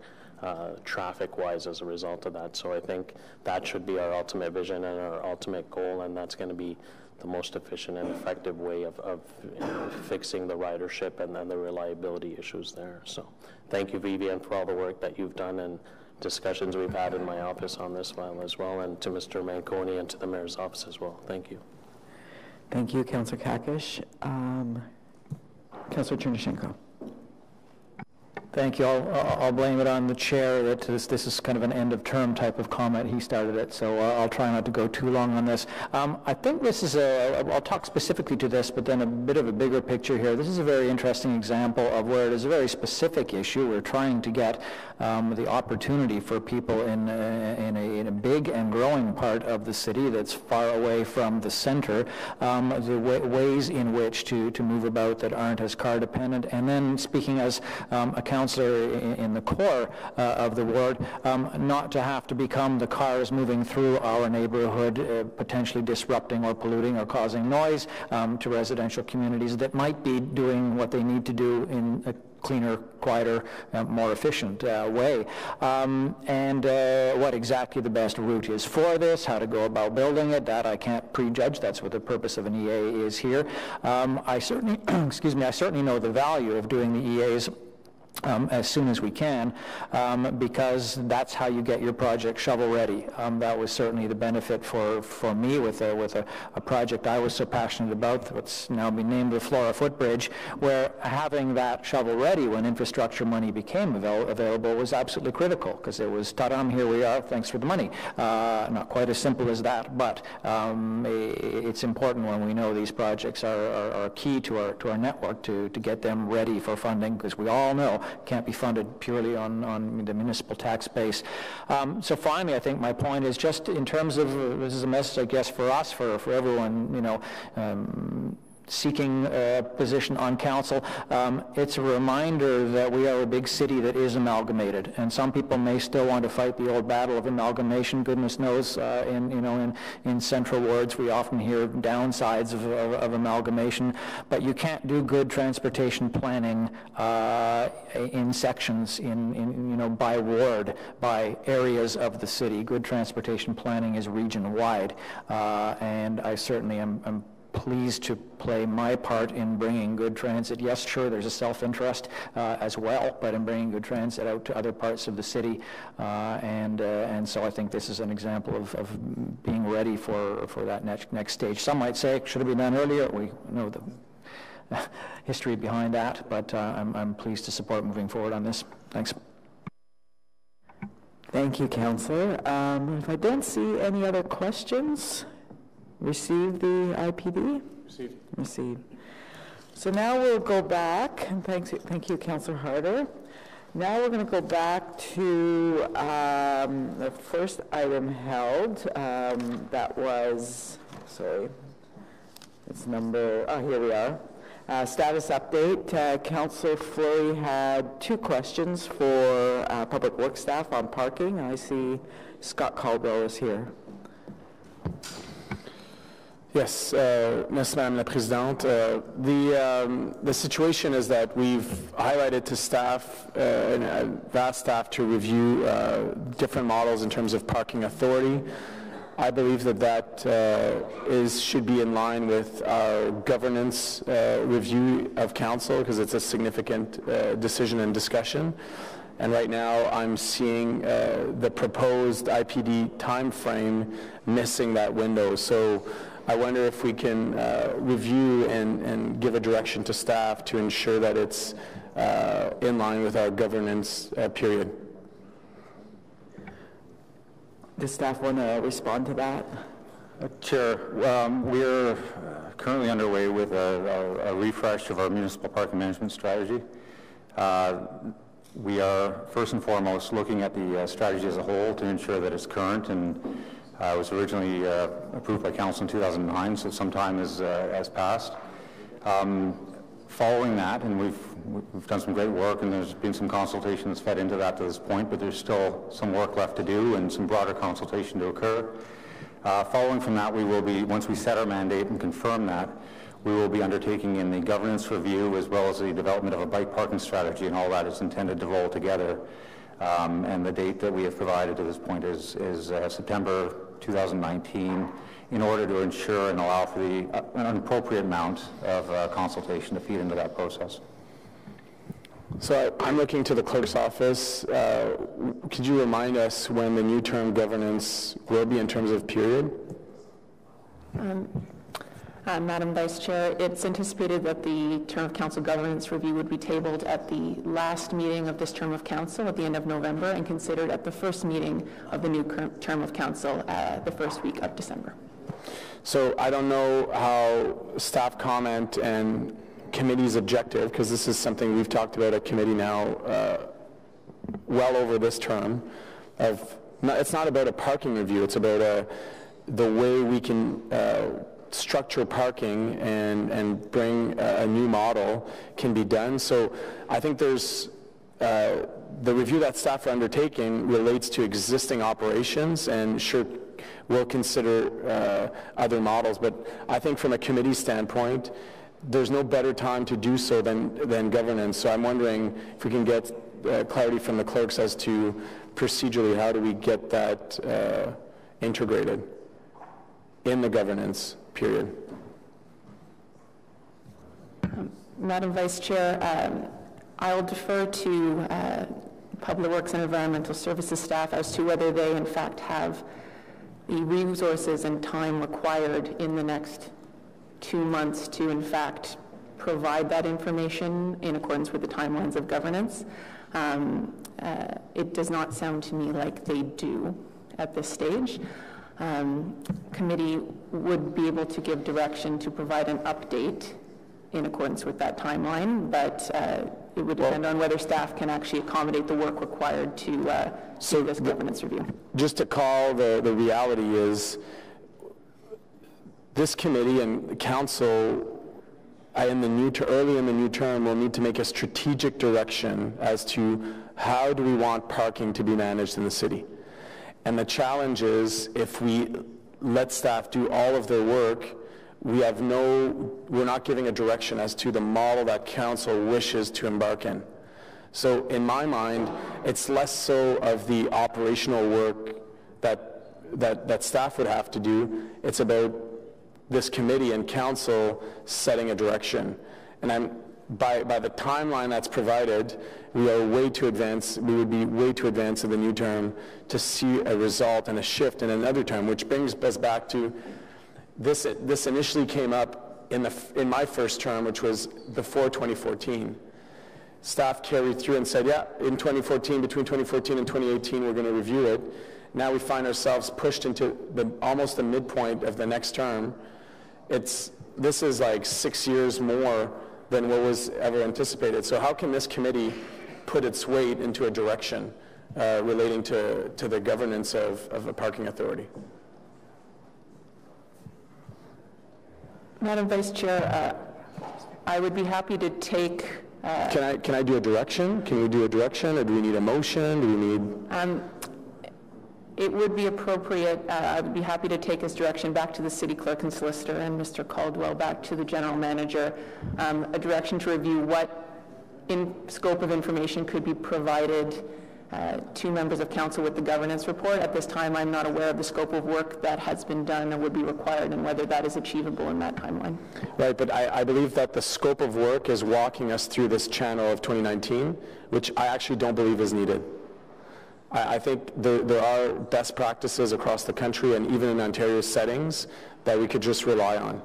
traffic-wise as a result of that. So I think that should be our ultimate vision and our ultimate goal, and that's going to be the most efficient and effective way of fixing the ridership and then the reliability issues there. So thank you, Vivian, for all the work that you've done and discussions we've had in my office on this file as well, and to Mr. Manconi and to the Mayor's office as well. Thank you. Thank you, Councillor Kakish. Councillor Chernyshenko. Thank you. I'll blame it on the chair that this is kind of an end-of-term type of comment. He started it, so I'll try not to go too long on this. I think this is I'll talk specifically to this, but then a bit of a bigger picture here. This is a very interesting example of where it is a very specific issue. We're trying to get the opportunity for people in a big and growing part of the city that's far away from the center, the ways in which to move about that aren't as car dependent. And then speaking as a councillor in the core of the ward, not to have to become the cars moving through our neighborhood, potentially disrupting or polluting or causing noise to residential communities that might be doing what they need to do in a cleaner, quieter, more efficient way. And what exactly the best route is for this, how to go about building it, that I can't prejudge. That's what the purpose of an EA is here. I certainly, I certainly know the value of doing the EAs as soon as we can, because that's how you get your project shovel ready. That was certainly the benefit for me with a project I was so passionate about, what's now been named the Flora Footbridge, where having that shovel ready when infrastructure money became available was absolutely critical, because it was, ta-dam, here we are, thanks for the money. Not quite as simple as that, but it's important when we know these projects are key to our network to get them ready for funding, because we all know can't be funded purely on the municipal tax base. So finally, I think my point is just in terms of, this is a message, I guess, for us, for everyone, seeking a position on council. It's a reminder that we are a big city that is amalgamated, and some people may still want to fight the old battle of amalgamation. Goodness knows, in central wards we often hear downsides of amalgamation, but you can't do good transportation planning in sections, by ward, by areas of the city. Good transportation planning is region-wide, and I certainly am pleased to play my part in bringing good transit. Yes, sure, there's a self-interest as well, but in bringing good transit out to other parts of the city, and so I think this is an example of being ready for that next stage. Some might say it should have been done earlier. We know the history behind that, but I'm pleased to support moving forward on this. Thanks. Thank you, Councillor. If I don't see any other questions, receive the IPD? Received. Received. So now we'll go back, and thank you, Councillor Harder. Now we're going to go back to the first item held. That was, sorry, it's number, here we are. Status update. Councillor Fleury had 2 questions for Public Works staff on parking. I see Scott Caldwell is here. Yes, merci Madame la Présidente. The situation is that we've highlighted to staff, vast staff, to review different models in terms of parking authority. I believe that should be in line with our governance review of council, because it's a significant decision and discussion. And right now I'm seeing the proposed IPD timeframe missing that window. So I wonder if we can review and give a direction to staff to ensure that it's in line with our governance period. Does staff want to respond to that? Chair, we're currently underway with a refresh of our municipal parking management strategy. We are first and foremost looking at the strategy as a whole to ensure that it's current, and it was originally approved by Council in 2009, so some time has passed. Following that, and we've done some great work, and there's been some consultation that's fed into that to this point, but there's still some work left to do and some broader consultation to occur. Following from that, we will be, once we set our mandate and confirm that, we will be undertaking in the governance review as well as the development of a bike parking strategy, and all that is intended to roll together. And the date that we have provided to this point is September 2019, in order to ensure and allow for an appropriate amount of consultation to feed into that process. So I'm looking to the clerk's office. Could you remind us when the new term governance will be in terms of period? Madam Vice Chair, it's anticipated that the term of council governance review would be tabled at the last meeting of this term of council at the end of November and considered at the first meeting of the new term of council the first week of December. So I don't know how staff comment and committee's objective, because this is something we've talked about at committee now well over this term. It's not about a parking review, it's about the way we can structure parking and bring a new model can be done. So I think there's the review that staff are undertaking relates to existing operations, and sure, we'll consider other models, but I think from a committee standpoint, there's no better time to do so than governance. So I'm wondering if we can get clarity from the clerks as to procedurally how do we get that integrated in the governance period. Madam Vice Chair, I'll defer to Public Works and Environmental Services staff as to whether they in fact have the resources and time required in the next 2 months to in fact provide that information in accordance with the timelines of governance. It does not sound to me like they do at this stage. Committee would be able to give direction to provide an update in accordance with that timeline, but it would depend on whether staff can actually accommodate the work required to do this governance review. Just to call the reality is this committee and the council early in the new term will need to make a strategic direction as to how do we want parking to be managed in the city. And the challenge is, if we let staff do all of their work, we're not giving a direction as to the model that council wishes to embark in. So in my mind, it's less so of the operational work that staff would have to do. It's about this committee and council setting a direction. And by the timeline that's provided, we are way too advanced. We would be way too advanced in the new term to see a result and a shift in another term, which brings us back to this. This initially came up in my first term, which was before 2014. Staff carried through and said, yeah, in 2014, between 2014 and 2018, we're going to review it. Now we find ourselves pushed into almost the midpoint of the next term. This is like 6 years more than what was ever anticipated. So how can this committee put its weight into a direction relating to the governance of a parking authority? Madam Vice Chair, I would be happy to take... Can I do a direction? Can we do a direction, or do we need a motion? Do we need... It would be appropriate, I would be happy to take his direction back to the city clerk and solicitor, and Mr. Caldwell back to the general manager, a direction to review what scope of information could be provided to members of council with the governance report. At this time, I'm not aware of the scope of work that has been done and would be required, and whether that is achievable in that timeline. Right, but I believe that the scope of work is walking us through this channel of 2019, which I actually don't believe is needed. I think there are best practices across the country and even in Ontario settings that we could just rely on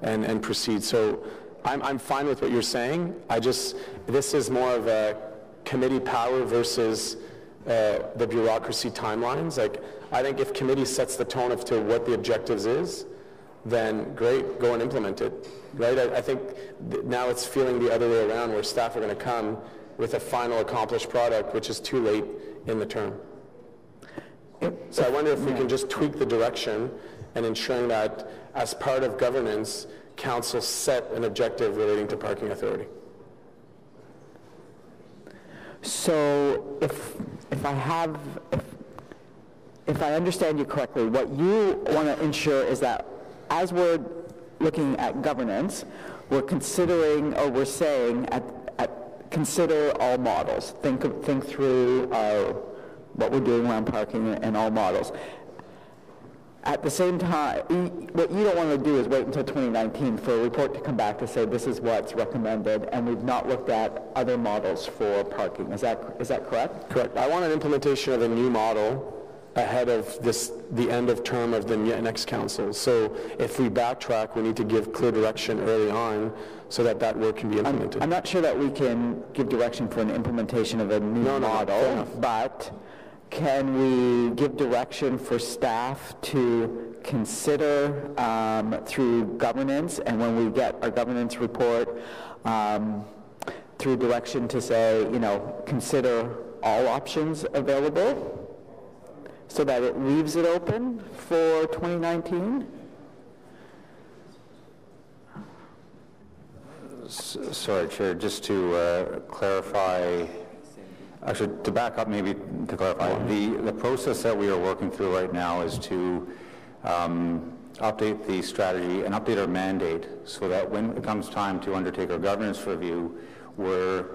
and proceed. So I'm fine with what you're saying. This is more of a committee power versus the bureaucracy timelines. Like, I think if committee sets the tone of to what the objectives is, then great, go and implement it, right? I think now it's feeling the other way around, where staff are going to come with a final accomplished product, which is too late in the term. So I wonder if we can just tweak the direction and ensuring that as part of governance, council set an objective relating to parking authority. So if I understand you correctly, what you want to ensure is that as we're looking at governance, we're considering, or we're saying, consider all models. Think through what we're doing around parking and all models. At the same time, what you don't want to do is wait until 2019 for a report to come back to say this is what's recommended, and we've not looked at other models for parking. Is that correct? Correct. I want an implementation of a new model ahead of the end of term of the next council. So if we backtrack, we need to give clear direction early on so that work can be implemented. I'm not sure that we can give direction for an implementation of a new model, but can we give direction for staff to consider through governance, and when we get our governance report, through direction to say, consider all options available, so that it leaves it open for 2019? Sorry, Chair, just to clarify, actually to back up maybe to clarify, the process that we are working through right now is to update the strategy and update our mandate so that when it comes time to undertake our governance review, we're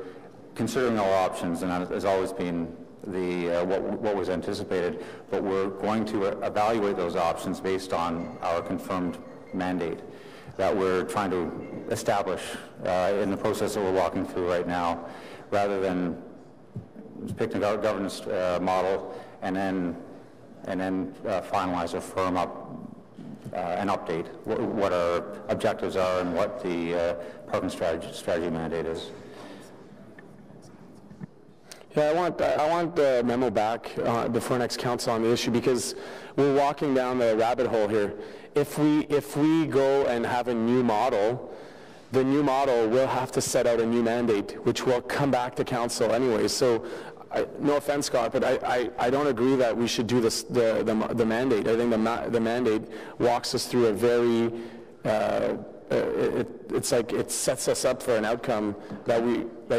considering all options, and that has always been what was anticipated, but we're going to evaluate those options based on our confirmed mandate that we're trying to establish in the process that we're walking through right now, rather than picking a governance model and then finalize or firm up an update what our objectives are and what the parking strategy mandate is. Yeah, I want the memo back before next council on the issue, because we're walking down the rabbit hole here. If we go and have a new model, the new model will have to set out a new mandate, which will come back to council anyway. So, no offense, Scott, but I don't agree that we should do this the mandate. I think the mandate walks us through a very it's like it sets us up for an outcome that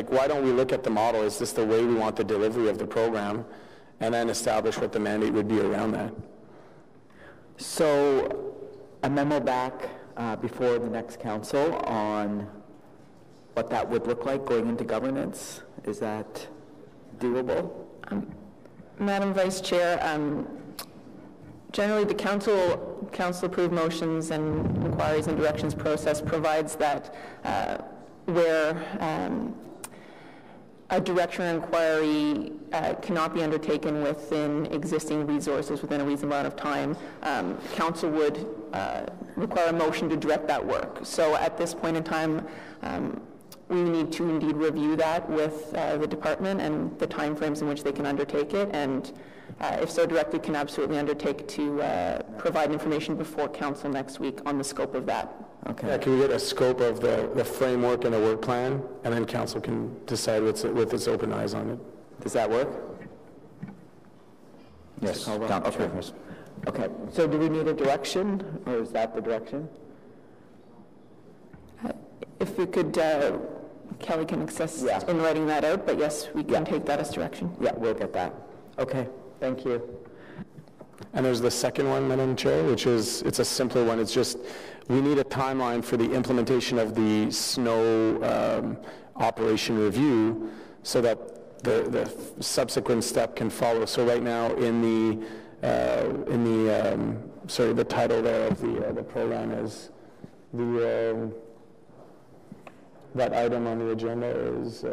why don't we look at the model? Is this the way we want the delivery of the program? And then establish what the mandate would be around that. So a memo back before the next council on what that would look like going into governance. Is that doable? Madam Vice Chair, generally the council-approved motions and inquiries and directions process provides that where a direction or inquiry cannot be undertaken within existing resources within a reasonable amount of time, council would require a motion to direct that work. So at this point in time, we need to indeed review that with the department and the timeframes in which they can undertake it, and if so directed, can absolutely undertake to provide information before council next week on the scope of that. Okay. Yeah, can we get a scope of the framework and the work plan, and then council can decide with its open eyes on it? Does that work? Yes. Okay. Okay. So do we need a direction, or is that the direction? If we could, Kelly can assist in writing that out, but yes, we can take that as direction. Yeah, we'll get that. Okay. Thank you. And there's the second one, Madam Chair, which is, it's a simpler one. It's just, we need a timeline for the implementation of the snow operation review so that the subsequent step can follow. So right now in the sorry, the title there of the program is that item on the agenda is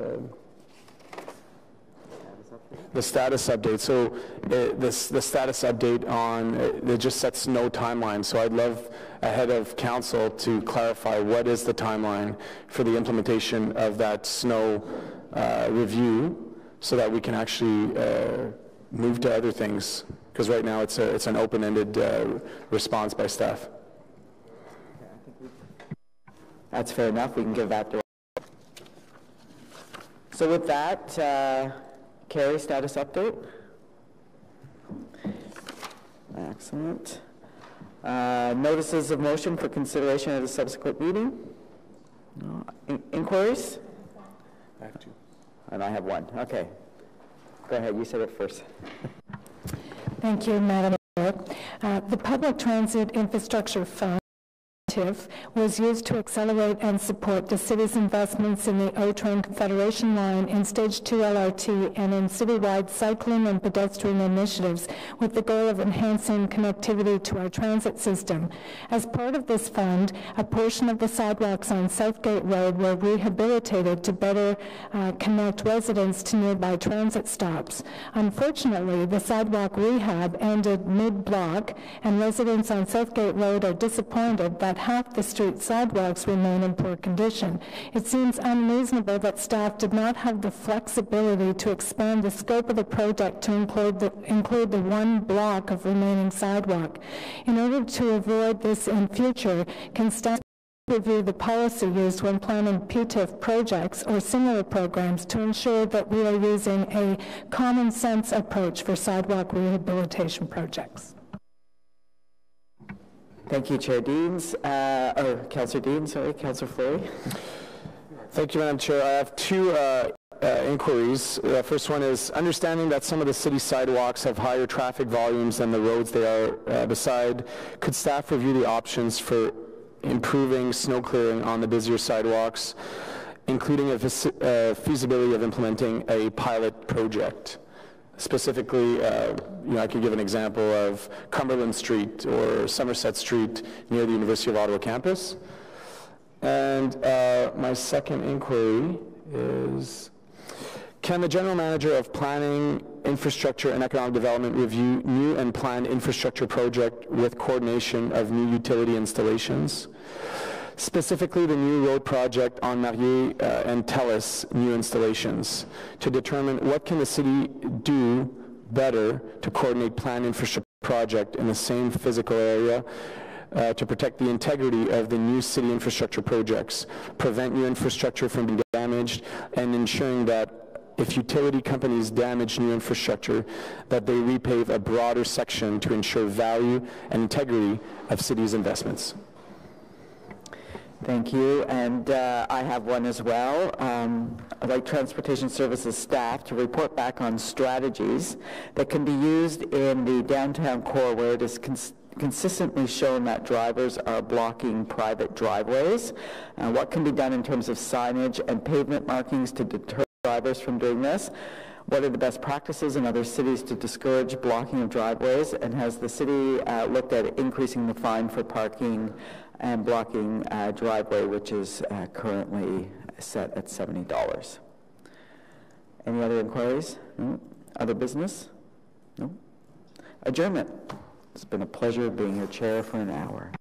the status update. So the status update on, it just sets no timeline. So I'd love ahead of council to clarify what is the timeline for the implementation of that snow review so that we can actually move to other things. Because right now it's an open-ended response by staff. That's fair enough. We can give that to. So with that, Carrie, status update. Excellent. Notices of motion for consideration at a subsequent meeting. Inquiries? I have two. And I have one. Okay. Go ahead. You said it first. Thank you, Madam Chair. The Public Transit Infrastructure Fund was used to accelerate and support the city's investments in the O-Train Confederation line in Stage 2 LRT and in citywide cycling and pedestrian initiatives with the goal of enhancing connectivity to our transit system. As part of this fund, a portion of the sidewalks on Southgate Road were rehabilitated to better connect residents to nearby transit stops. Unfortunately, the sidewalk rehab ended mid-block, and residents on Southgate Road are disappointed that half the street sidewalks remain in poor condition. It seems unreasonable that staff did not have the flexibility to expand the scope of the project to include the one block of remaining sidewalk. In order to avoid this in future, can staff review the policy used when planning PTIF projects or similar programs to ensure that we are using a common sense approach for sidewalk rehabilitation projects? Thank you, Chair Deans, or Councillor Dean, sorry, Councillor Fleury. Thank you, Madam Chair. I have two inquiries. The first one is understanding that some of the city sidewalks have higher traffic volumes than the roads they are beside. Could staff review the options for improving snow clearing on the busier sidewalks, including a feasibility of implementing a pilot project? Specifically, I could give an example of Cumberland Street or Somerset Street near the University of Ottawa campus. And my second inquiry is, can the General Manager of Planning, Infrastructure and Economic Development review new and planned infrastructure project with coordination of new utility installations? Specifically the new road project on Marier and Telus new installations, to determine what can the city do better to coordinate planned infrastructure project in the same physical area to protect the integrity of the new city infrastructure projects, prevent new infrastructure from being damaged, and ensuring that if utility companies damage new infrastructure, that they repave a broader section to ensure value and integrity of cities' investments. Thank you, and I have one as well. I'd like Transportation Services staff to report back on strategies that can be used in the downtown core where it is consistently shown that drivers are blocking private driveways. What can be done in terms of signage and pavement markings to deter drivers from doing this? What are the best practices in other cities to discourage blocking of driveways? And has the city looked at increasing the fine for parking and blocking driveway, which is currently set at $70. Any other inquiries? No? Other business? No? Adjournment. It's been a pleasure being your chair for an hour.